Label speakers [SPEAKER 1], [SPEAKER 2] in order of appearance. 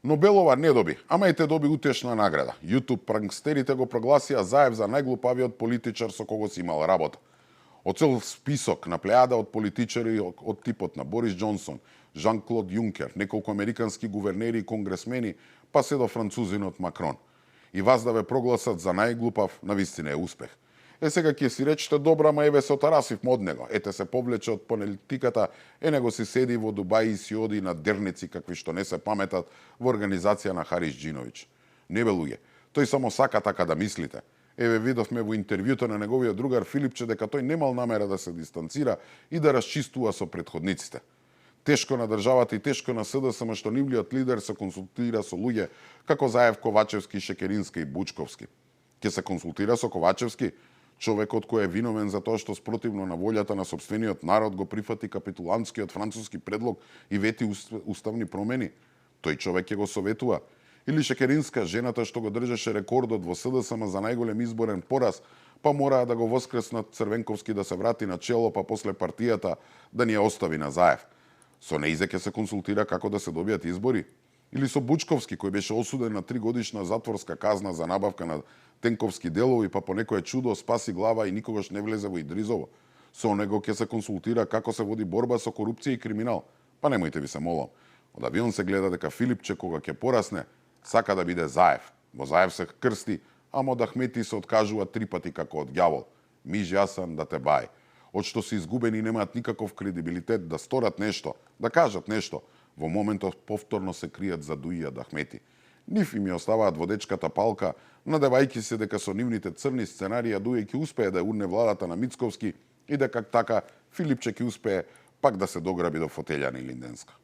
[SPEAKER 1] Нобелова не доби, ама и те доби утешна награда. YouTube прангстерите го прогласија Заев за најглупавиот политичар со кого си имал работа. Од цел список на плејада од политичари од типот на Борис Џонсон, Жан-Клод Јункер, неколку американски гувернери и конгресмени, па се до французинот Макрон. И вас да ве прогласат за најглупав, навистина е успех. Сега ќе си речете добра, ма еве се отарасивме од него. Ете се повлече од политиката, него си седи во Дубај и си оди на дерници какви што не се паметат во организација на Харис Џиновиќ. Не бе луѓе, тој само сака така да мислите. Еве видовме во интервјуто на неговиот другар Филипче дека тој немал намера да се дистанцира и да расчистува со претходниците. Тешко на државата и тешко на СДСМ што нивниот лидер се консултира со луѓе како Заев, Ковачевски, Шекеринска и Бучковски. Ќе се консултира со Ковачевски, човекот кој е виновен за тоа што спротивно на волјата на сопствениот народ го прифати капитулантскиот француски предлог и вети уставни промени. Тој човек ќе го советува. Или Шекеринска, жената што го држеше рекордот во СДСМ за најголем изборен пораз, па мораа да го воскреснат Црвенковски да се врати на чело, па после партијата да ни ја остави на Заев. Со неизе ќе се консултира како да се добијат избори. Или со Бучковски, кој беше осуден на 3-годишна затворска казна за набавка на тенковски делови, па по некое чудо спаси глава и никогаш не влезе во Идризово. Со него ќе се консултира како се води борба со корупција и криминал. Па немојте ви се молам. Од авион се гледа дека Филипче кога ќе порасне, сака да биде Заев. Во Заев се крсти, ама од Ахмети се откажува 3 пати како од ѓавол. Миж јасан да те бај. Од што се изгубени немаат никаков кредибилитет да сторат нешто, да кажат нешто. Во моментот повторно се кријат за Дуијад Ахмети. Нив им ја оставаат водечката палка, надевајќи се дека со нивните црни сценарија Дуијад ќе успее да урне владата на Мицковски и дека така Филипче ќе успее пак да се дограби до фотелја на Илинденска.